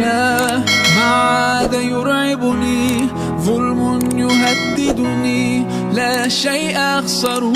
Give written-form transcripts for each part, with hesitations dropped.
لا ما عاد يرعبني ظلم يهددني لا شيء أخسره.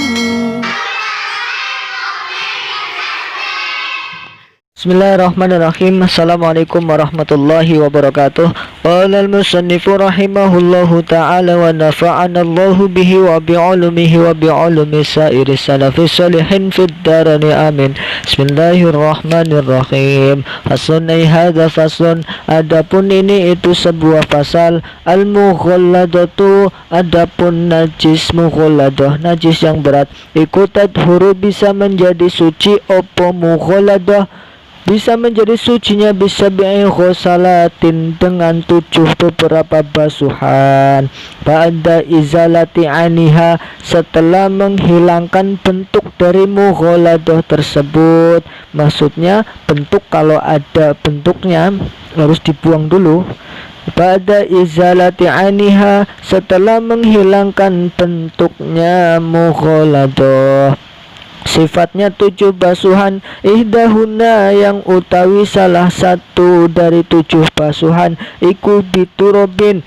Bismillahirrahmanirrahim. Assalamualaikum warahmatullahi wabarakatuh. Qala al-musannifu rahimahullahu ta'ala wa nafa'ana Allahu bihi wa bi'ulumihi wa bi'ulumi sairi salafi salihin fid darani amin. Bismillahirrahmanirrahim. Faslun hadza faslun, adapun ini itu sebuah pasal. Al-mughalladatu, adapun najis mughalladah, najis yang berat. Ikutat huruf bisa menjadi suci opo mughalladah, bisa menjadi sucinya bisa bi'ghusalatin dengan 7 beberapa basuhan. Ba'da izalati aniha, setelah menghilangkan bentuk dari mughalladah tersebut. Maksudnya bentuk, kalau ada bentuknya harus dibuang dulu. Ba'da izalati aniha, setelah menghilangkan bentuknya mughalladah. Sifatnya 7 basuhan. Ihdahuna, yang utawi salah satu dari 7 basuhan. Iku biturobin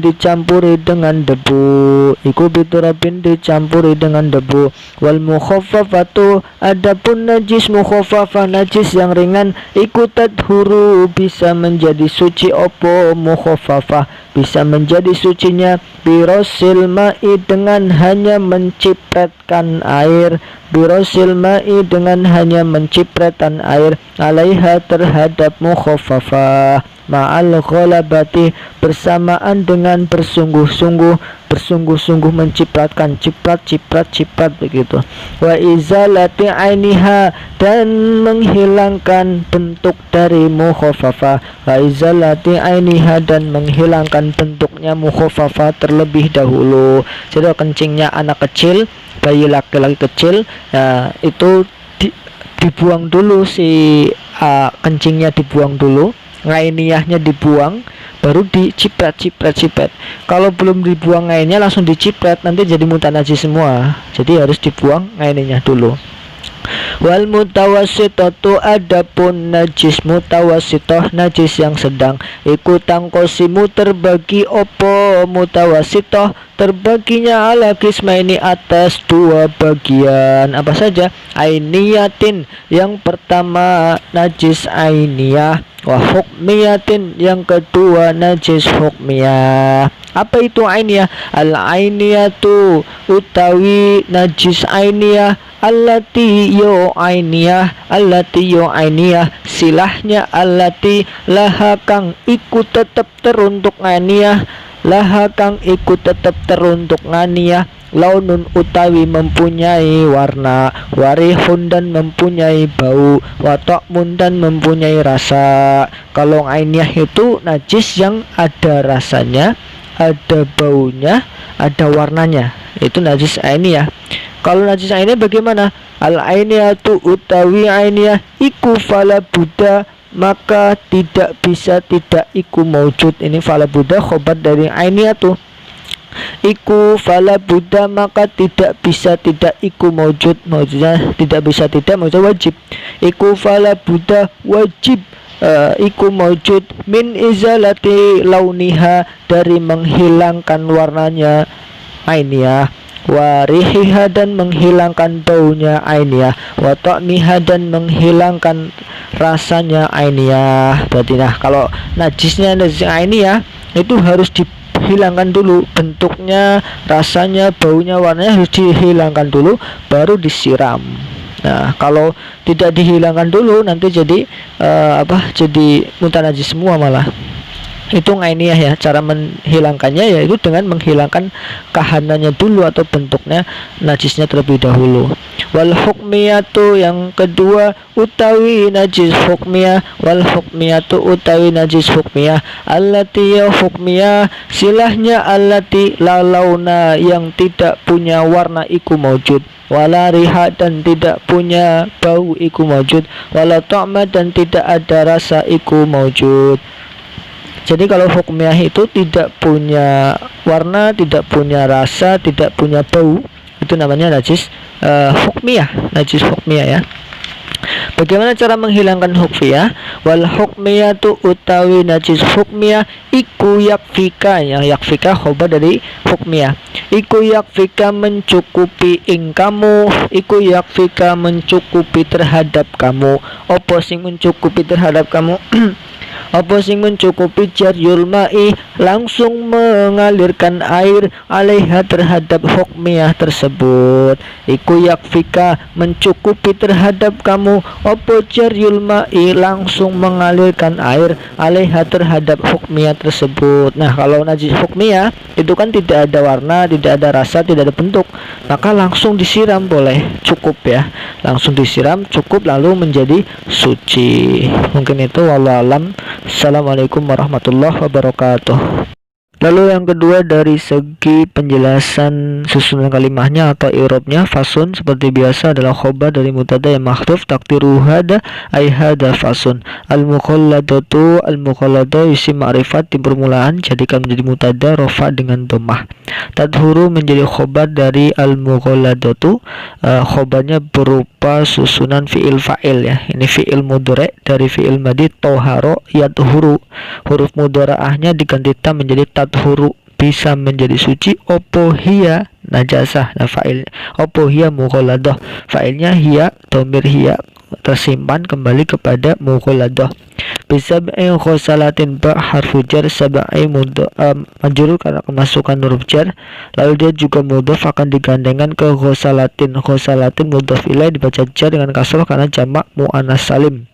dicampuri dengan debu. Iku biturobin dicampuri dengan debu. Wal mukhaffafatu, adapun najis mukhaffafah, najis yang ringan. Iku tadhuru, bisa menjadi suci opo mukhaffafah, bisa menjadi sucinya birosil ma'i, dengan hanya mencipratkan air. Birosil ma'i, dengan hanya mencipratkan air. Alaiha, terhadap mukhaffafah. Ma'al ghalabati, bersamaan dengan bersungguh-sungguh mencipratkan, ciprat begitu. Wa izalati ainiha, dan menghilangkan bentuk dari mukhaffafah. Wa izalati ainiha, dan menghilangkan bentuknya mukhaffafah terlebih dahulu. Jadi kencingnya anak kecil, bayi laki-laki kecil, itu dibuang dulu, si kencingnya dibuang dulu, ngainiyahnya dibuang, baru diciprat. Kalau belum dibuang ngainnya langsung diciprat, nanti jadi mutan najis semua. Jadi harus dibuang ngainiyahnya dulu. Wal mutawassitatu, adapun najis mutawassithah, najis yang sedang. Iku tangkosimu, terbagi opo mutawassithah, terbaginya ala qismaini, atas 2 bagian. Apa saja? Ainiyatin, yang pertama najis ainiyah. Wa hukmiyatin, yang kedua najis hukmiyah. Apa itu ainiyah? Al ainiyatu, utawi najis ainiyah. Allati yo ainiyah, silahnya allati, laha kang iku tetep teruntuk ainiyah, laha kang iku tetep teruntuk ainiyah. Launun, utawi mempunyai warna. Warihun, dan mempunyai bau. Watokmun, dan mempunyai rasa. Kalau ainiyah itu najis yang ada rasanya, ada baunya, ada warnanya, itu najis ainiyah. Kalau najis ainiyah bagaimana? Al ainiyatu, utawi ainiyah, iku fala buddha, maka tidak bisa tidak iku maujud. Ini fala buddha khobar dari ainiyatu. Iku fala buddha, maka tidak bisa tidak iku maujud. Maujudnya tidak bisa tidak, maujud wajib. Iku fala buddha, wajib iku maujud. Min izalati launiha, dari menghilangkan warnanya ainiyah. Warihiha, dan menghilangkan baunya ainiyah. Wa ta'miha, dan menghilangkan rasanya ainiyah. Berarti kalau najisnya najis ainiyah itu harus dihilangkan dulu bentuknya, rasanya, baunya, warnanya harus dihilangkan dulu, baru disiram. Nah, kalau tidak dihilangkan dulu nanti jadi jadi mutan najis semua malah. Itu ngainiyah ya. Cara menghilangkannya yaitu dengan menghilangkan kahanannya dulu atau bentuknya najisnya terlebih dahulu. Wal hukmiyatu, yang kedua utawi najis hukmiyah. Wal hukmiyatu, utawi najis hukmiyah. Allati ya hukmiyah, silahnya allati la launa, yang tidak punya warna iku maujud. Wala riha, dan tidak punya bau iku maujud. Wala ta'ma, dan tidak ada rasa iku maujud. Jadi kalau hukmiyah itu tidak punya warna, tidak punya rasa, tidak punya bau, itu namanya najis hukmiyah, najis hukmiyah ya. Bagaimana cara menghilangkan hukmiyah? Wal hukmiyatu utawi najis hukmiyah iku yakfika, ya yakfika khobar dari hukmiyah. Iku yakfika mencukupi ing kamu, iku yakfika mencukupi terhadap kamu. Apa sing mencukupi terhadap kamu? Apa sing mencukupi jaryul ma'i langsung mengalirkan air alaiha terhadap hukmiyah tersebut. Iku yakfika mencukupi terhadap kamu. Apa jaryul ma'i langsung mengalirkan air alaiha terhadap hukmiyah tersebut. Nah, kalau najis hukmiyah itu kan tidak ada warna, tidak ada rasa, tidak ada bentuk, maka langsung disiram boleh, cukup ya. Langsung disiram cukup lalu menjadi suci. Mungkin itu, wallahu alam. Assalamualaikum warahmatullahi wabarakatuh. Lalu yang kedua dari segi penjelasan susunan kalimahnya atau i'rabnya, fasun seperti biasa adalah khobar dari mubtada yang mahdhuf takdiru hada ay hada fasun. Al-mukhalladatu isim ma'rifat di permulaan jadikan menjadi mubtada rafa dengan dhammah. Tadhuru menjadi khobar dari al-mukhalladatu, khobarnya berupa susunan fi'il fa'il ya. Ini fi'il mudhari dari fi'il madhi toharo yadhuru. Huruf mudharaahnya diganti ta menjadi tadhuru, bisa menjadi suci. Opo hiya najasah, nah fa'il opo hiya mukhalladah, fa'ilnya hiya, dhamir hiya tersimpan kembali kepada mukhalladah. Bisab'i khosalatin ba harfu jar, sab'i majrur karena kemasukan huruf jar, lalu dia juga mudhaf akan digandengkan ke khosalatin. Khosalatin mudhaf ilaih dibaca jar dengan kasrah karena jamak muannas salim.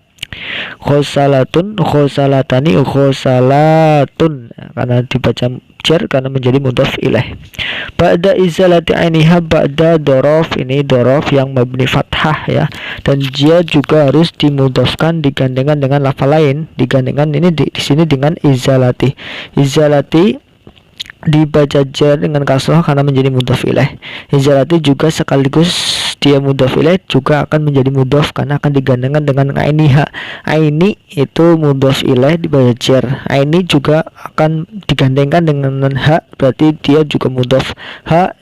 Khosalatun, khosalatani, khosalatun karena dibaca jar karena menjadi mudhaf ilaih. Ba'da izalati ainiha, ba'da dorof, ini dorof yang mabni fathah ya, dan dia juga harus dimudhafkan digandengkan dengan lafal lain. Digandengkan ini di sini dengan izalati. Izalati dibaca jar dengan kasrah karena menjadi mudhaf ilaih. Izalati juga sekaligus dia mudhaf ilaih juga akan menjadi mudhaf karena akan digandengkan dengan ainiha. Aini itu mudhaf ilaih dibaca jar. Aini juga akan digandengkan dengan ha, berarti dia juga mudhaf. Ha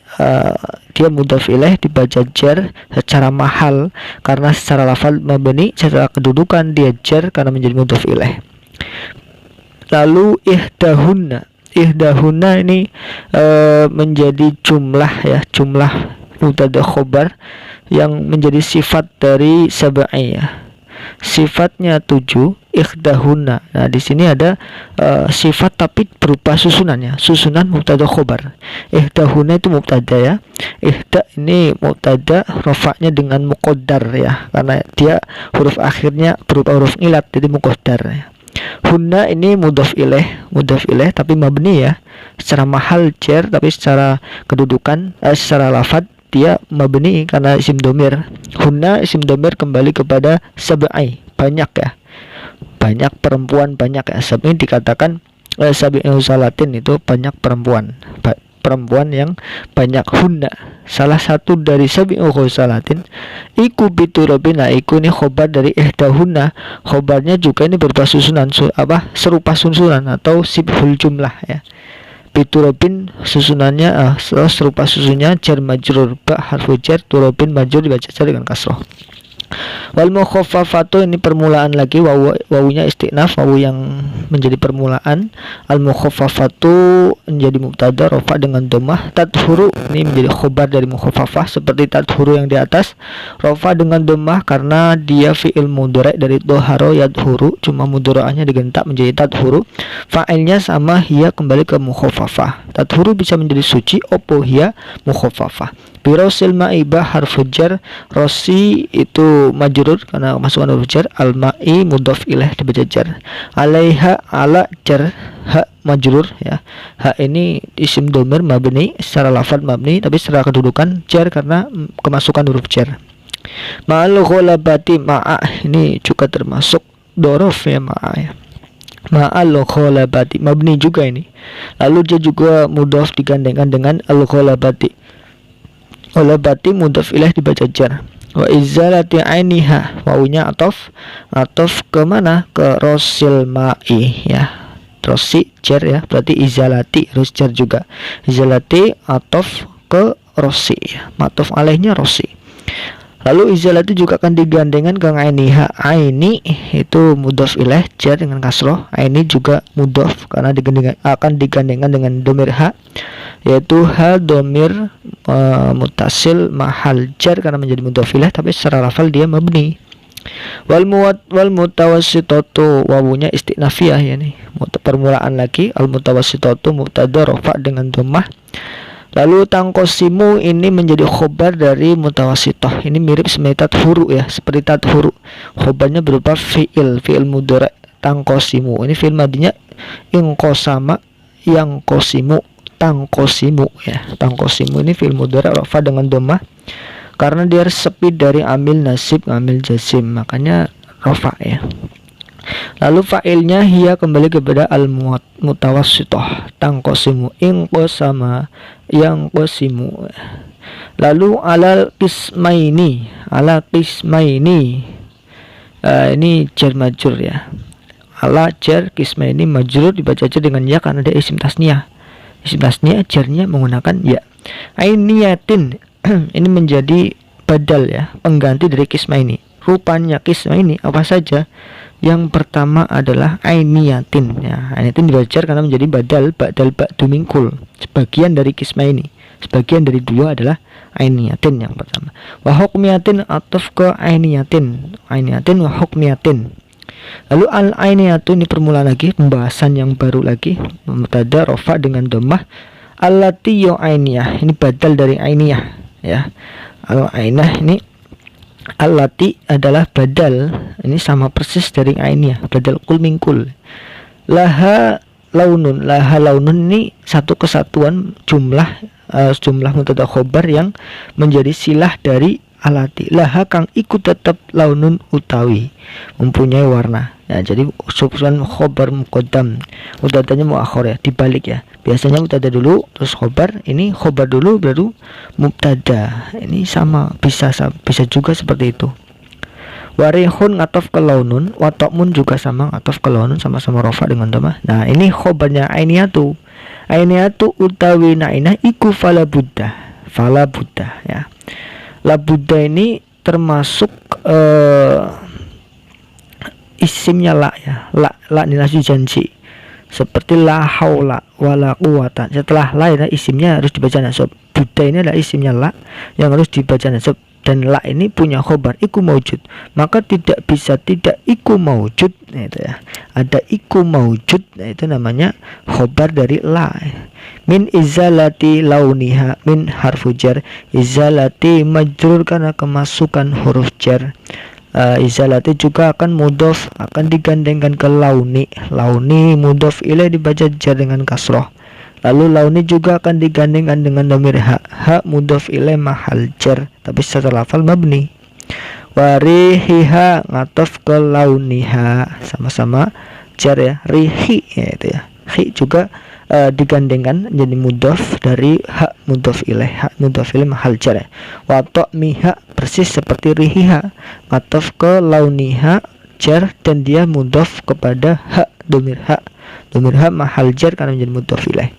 dia mudhaf ilaih dibaca jar secara mahal karena secara lafal mabni, secara kedudukan dia jar karena menjadi mudhaf ilaih. Lalu ihdahunna ini menjadi jumlah ya, jumlah mubtada khobar yang menjadi sifat dari sab'i ya. Sifatnya 7, ihdahunna. Nah, di sini ada sifat tapi berupa susunannya, susunan mubtada khobar. Ihdahunna itu mubtada ya. Ihda ini mubtada rafa'nya dengan muqaddar ya, karena dia huruf akhirnya berupa huruf ilat jadi muqaddar ya. Hunna ini mudhaf ilaih tapi mabni ya, secara mahal jar, tapi secara kedudukan secara lafaz dia mabni karena isim domir. Hunna isim domir kembali kepada sab'i, banyak ya, banyak perempuan, banyak ya. Sab'i dikatakan sab'u salatin itu banyak perempuan, perempuan yang banyak. Hunna salah satu dari sab'u khosalatin. Iku biturabin, nah iku ini khobar dari ihdahunna, khobarnya juga ini berupa susunan serupa susunan atau sibhul jumlah ya. Biturabin susunannya serupa susunnya jar majrur, ba harfu jar, turabin majrur dibaca jar dengan kasrah. Wal mukhaffafatu ini permulaan lagi, wawunya istinaf, wawu yang menjadi permulaan. Al mukhaffafatu menjadi mubtada rafa dengan dhammah. Tadhuru ini menjadi khobar dari mukhaffafah seperti tadhuru yang di atas, rafa dengan dhammah karena dia fi'il mudhari dari dhahara yadhuru, cuma mudharaahnya digentak menjadi tadhuru. Fa'ilnya sama, hiya kembali ke mukhaffafah. Tadhuru bisa menjadi suci, opo hiya mukhaffafah. Birosil ma'ibah harfu jar, rosi itu majrur karena masukan huruf jar, al ma'i mudhaf ilaih dibaca jar. Alaiha ala jar, ha majrur ya. Ha ini isim dhamir mabni, secara lafaz mabni tapi secara kedudukan jar karena kemasukan huruf jar. Ma'al ghalabati, ma'a ini juga termasuk dorof ya, ma'a ya. Ma'al ghalabati mabni juga ini. Lalu dia juga mudhaf digandengkan dengan al ghalabati. Ghalabati mudhaf ilaih dibaca jar. Wa izalati ainiha, wawunya atof ke mana? Ke rosil ma'i ya. Rosi jar ya, berarti izalati harus jar juga. Izalati atof ke rosi ya, matof alaihnya rosi. Lalu izalati juga akan digandengkan ke ainiha. Aini itu mudhof ilaih jar dengan kasroh. Aini juga mudhof karena akan digandengkan dengan domir ha, yaitu ha domir mutasil mahal jar karena menjadi mudhof ilaih, tapi secara lafal dia mabni. Wal mutawassitatu wawunya istinafiyah ya nih. Permulaan lagi. Al mutawassitatu mubtada rafa dengan dhammah. Lalu tangkosimu ini menjadi khobar dari mutawassithah. Ini mirip seperti tathuru ya, seperti tathuru. Khobarnya berupa fi'il mudhari' tangkosimu. Ini fi'il madinya ingqosama yang kosimu tangkosimu ya. Tangkosimu ini fi'il mudhari' rafa dengan dhammah karena dia sepi dari amil nasib, amil jazim, makanya rafa ya. Lalu fa'ilnya hiya kembali kepada al-mutawassithah tangkosimu ingqosama yang qosimu. Lalu ala qismaini ini jar majrur ya. Ala jar qismaini majrur dibaca aja dengan ya karena ada isim tasniyah. Isim tasniyah jarnya menggunakan ya. Ainiyatin ini menjadi badal ya, pengganti dari qismaini. Rupanya qismaini apa saja? Yang pertama adalah ainiyatin ya. Ainiyatin dibaca karena menjadi badal ba'du mingkul. Sebagian dari qismaini, sebagian dari dua adalah ainiyatin yang pertama. Wa hukmiyatin ataf ke ainiyatin wa hukmiyatin. Lalu al ainiyatu ini permulaan lagi, pembahasan yang baru lagi, mubtada rafa dengan dhammah. Allati yo ainiyah ini badal dari ainiyah ya. Al ainah ini allati adalah badal, ini sama persis dari ainiyah, badal kul mingkul. Laha launun ini satu kesatuan jumlah mubtada khobar yang menjadi silah dari alati. Laha kang ikut tetap launun utawi mempunyai warna ya. Jadi subsan khobar muqaddam, mubtadanya muakhir ya, dibalik ya. Biasanya mubtada dulu terus khobar, ini khobar dulu baru mubtada. Ini sama, bisa juga seperti itu. Warihun ngatof ke launun, watokmun juga sama ngatof ke launun, sama-sama rafa dengan dhammah. Nah ini khobarnya ainiyatu utawi nainah iku fala buddha ya. La buddha ini termasuk isimnya la ya. La nilai janji, seperti la haula wala quwata. Setelah la ya, isimnya harus dibaca nasab. Buddha ini adalah isimnya la yang harus dibaca nasab, dan la ini punya khobar iku maujud, maka tidak bisa tidak iku maujud nah, itu ya. Ada iku maujud, nah, itu namanya khobar dari la. Min izalati launiha, min harfu jar, izalati majrur karena kemasukan huruf jar. Izalati juga akan mudhof, akan digandengkan ke launi mudhof ilaih dibaca jar dengan kasroh. Lalu launi juga akan digandengkan dengan dhamir ha mudhof ilaih mahal jar, tapi secara lafal mabni. Warihiha ngatof ke launiha, sama-sama jar ya, rihi ya itu ya. Hi juga digandengkan jadi mudhof dari hak mudhof ilaih, hak mudhof ilaih mahal jar ya. Wa ta'miha persis seperti rihiha, ngatof ke launiha jar dan dia mudhof kepada hak domir hak mahal jar karena menjadi mudhof ilaih.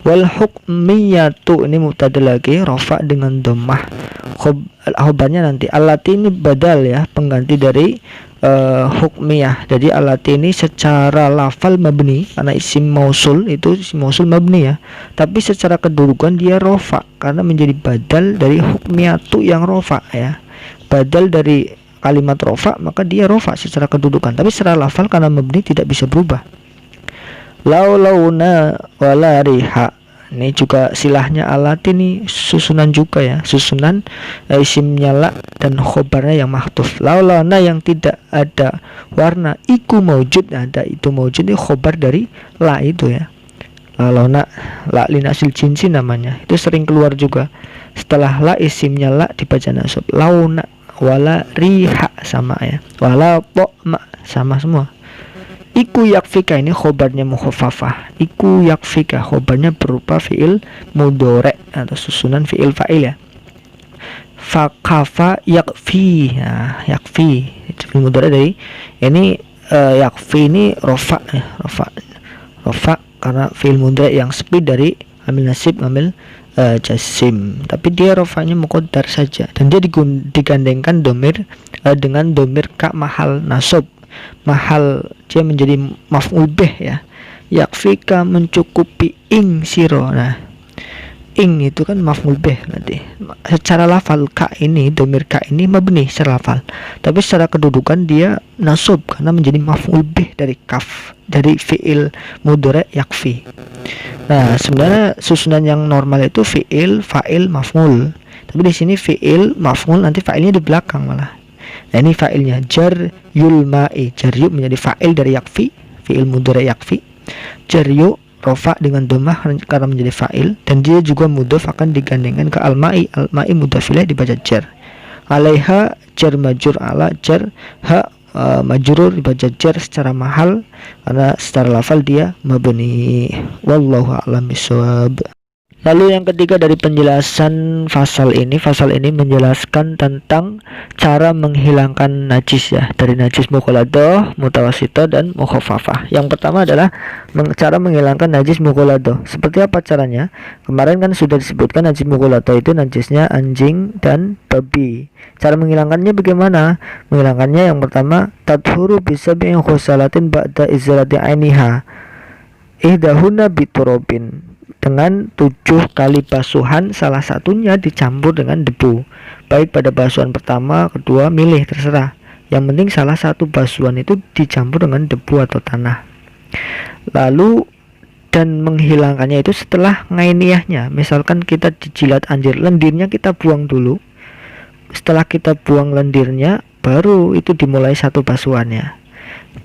Wal hukmiyatu ini mubtada lagi rafa dengan dhammah. Khobarnya nanti alati ini badal ya, pengganti dari hukmiyah. Jadi alati ini secara lafal mabni karena isim mausul, itu isim mausul mabni ya, tapi secara kedudukan dia rofa karena menjadi badal dari hukmiyatu yang rofa ya. Badal dari kalimat rofa maka dia rofa secara kedudukan, tapi secara lafal karena mabni tidak bisa berubah. Launa wala riha, ini juga silahnya alati ini susunan juga ya, susunan isimnya la dan khobarnya yang mahdhuf. Launa yang tidak ada warna iku maujud, ada itu maujud ini khobar dari la itu ya. Launa la linasil jinsi namanya, itu sering keluar juga setelah la isimnya la dibaca nasab. Launa wala riha sama ya, wala ma sama semua. Iku yakfika ini khobarnya mukhaffafah. Iku yakfika khobarnya berupa fi'il mudhari atau susunan fi'il fa'il ya. Fakafa yakfi ya, yakfi fi'il mudhari dari ini yakfi ini rofa ya, rofa karena fi'il mudhari yang speed dari amil nasib amil jasim, tapi dia rofanya muqaddar saja, dan dia digandengkan domir dengan domir ka mahal nasab. Mahal dia menjadi maf'ul bih ya. Yakfika mencukupi ing siro. Nah, ing itu kan maf'ul bih nanti. Secara lafal ka ini, domir ka ini mabni secara lafal, tapi secara kedudukan dia nasab karena menjadi maf'ul bih dari kaf, dari fi'il mudhari yakfi. Nah, sebenarnya susunan yang normal itu fi'il, fa'il, maf'ul. Tapi di sini fi'il, maf'ul, nanti fa'ilnya di belakang malah. Nah, ini fa'ilnya jar yul ma'i. Jar yu menjadi fa'il dari yakfi, fi'il mudhari yakfi. Jar yu rofa dengan domah karena menjadi fa'il, dan dia juga mudhaf akan digandengkan ke al-ma'i. Al-ma'i mudhaf ilaih dibaca jar. Alaiha jar majur, ala jar ha majrur dibaca jar secara mahal karena secara lafal dia mabni. Wallahu a'lam bishawab. Lalu yang ketiga dari penjelasan fasal ini menjelaskan tentang cara menghilangkan najis ya, dari najis mughaladah, mutawassithah, dan mukhaffafah. Yang pertama adalah cara menghilangkan najis mughaladah. Seperti apa caranya? Kemarin kan sudah disebutkan najis mughaladah itu najisnya anjing dan babi. Cara menghilangkannya bagaimana? Menghilangkannya yang pertama, tadhuru bisab'i khusalatin ba'da izalati ainiha ihdahuna biturabin, dengan 7 kali basuhan, salah satunya dicampur dengan debu, baik pada basuhan pertama, kedua, milih terserah, yang penting salah satu basuhan itu dicampur dengan debu atau tanah. Lalu dan menghilangkannya itu setelah ngainiyahnya. Misalkan kita dijilat anjir, lendirnya kita buang dulu. Setelah kita buang lendirnya, baru itu dimulai satu basuhannya.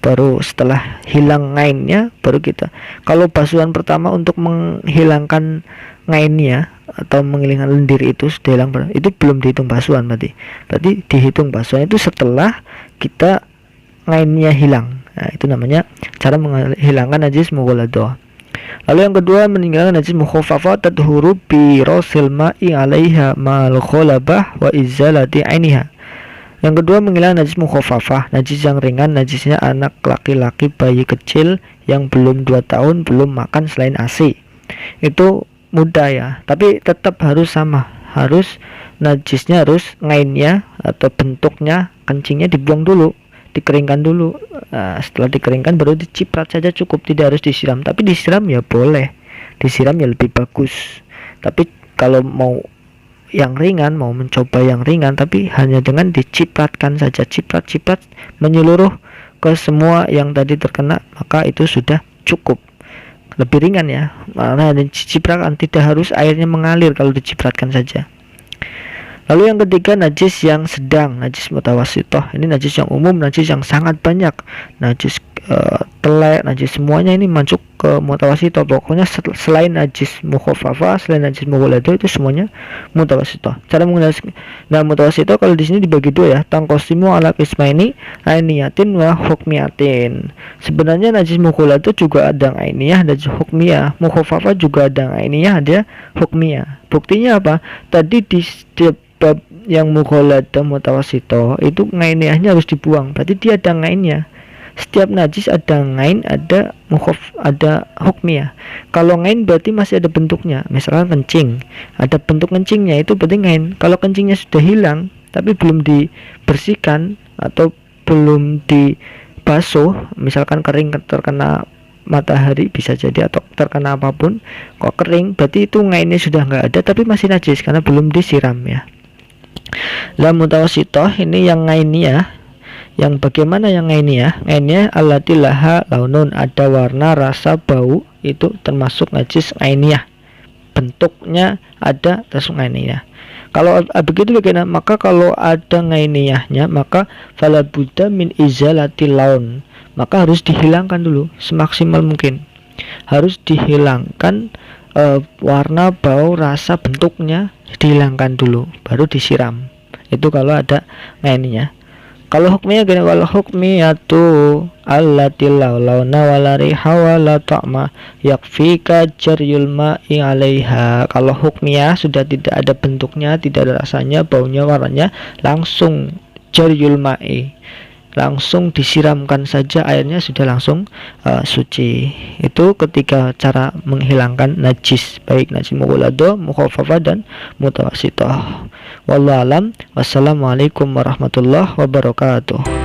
Baru setelah hilang ngainnya, baru kita, kalau basuhan pertama untuk menghilangkan ngainnya atau menghilangkan lendir itu sudah hilang, itu belum dihitung basuhan, berarti dihitung basuhan itu setelah kita ngainnya hilang. Nah, itu namanya cara menghilangkan najis mughaladah. Lalu yang kedua, meninggalkan najis mukhaffafah tadhuru bi rasil ma'i 'alaiha ma'al khalabah wa izalati 'ainiha. Yang kedua, menghilangkan najis mukhaffafah, najis yang ringan, najisnya anak laki-laki, bayi kecil yang belum 2 tahun, belum makan selain ASI. Itu mudah ya, tapi tetap harus sama, harus najisnya harus ngainnya atau bentuknya, kencingnya dibuang dulu, dikeringkan dulu. Nah, setelah dikeringkan baru diciprat saja cukup, tidak harus disiram. Tapi disiram ya boleh, disiram ya lebih bagus. Tapi kalau mau yang ringan, mau mencoba yang ringan, tapi hanya dengan dicipratkan saja, ciprat menyeluruh ke semua yang tadi terkena, maka itu sudah cukup, lebih ringan ya, karena dicipratkan, tidak harus airnya mengalir kalau dicipratkan saja. Lalu yang ketiga, najis yang sedang, najis mutawassithah. Ini najis yang umum, najis yang sangat banyak, najis telek, najis semuanya ini masuk ke mutawassithah. Pokoknya selain najis mukhaffafah, selain najis mughaladah, itu semuanya mutawassithah. Cara mengenal, nah mutawassithah kalau di sini dibagi dua ya, tangqasimu ala qismaini ainiyatin wa hukmiyatin. Sebenarnya najis mughaladah juga ada ainiyah dan hukmiyah, mukhaffafah juga ada ainiyah, ada hukmiyah. Buktinya apa? Tadi di setiap bab yang mughaladah mutawassithah itu ngainiyahnya harus dibuang, berarti dia ada ngainnya. Setiap najis ada ngain, ada ada hukmiyah. Kalau ngain berarti masih ada bentuknya. Misalnya kencing, ada bentuk kencingnya, itu berarti ngain. Kalau kencingnya sudah hilang tapi belum dibersihkan atau belum dibasuh, misalkan kering terkena matahari bisa jadi, atau terkena apapun kok kering, berarti itu ngainnya sudah nggak ada tapi masih najis karena belum disiram ya. Lah mutawassithah ini yang ngainiyah. Yang bagaimana yang ngainiyah? Ngainiyah allati laha launun, ada warna, rasa, bau, itu termasuk najis ngainiyah. Bentuknya ada, termasuk ngainiyah. Kalau begitu bagaimana? Maka kalau ada ngainiyahnya, maka fala budda min izalati laun, maka harus dihilangkan dulu semaksimal mungkin. Harus dihilangkan warna, bau, rasa, bentuknya dihilangkan dulu, baru disiram. Itu kalau ada ngainiyah. Kalau hukmiyah gini, wal hukmiyatu allati launa wala riha wala ta'ma yakfika jaryul ma'i 'alaiha. Kalau hukmiyah sudah tidak ada bentuknya, tidak ada rasanya, baunya, warnanya, langsung jaryul ma'i, langsung disiramkan saja airnya sudah langsung suci. Itu ketiga cara menghilangkan najis, baik najis mughalladhah, mukhaffafah dan mutawassithah. Wallahu alam. Wassalamualaikum warahmatullahi wabarakatuh.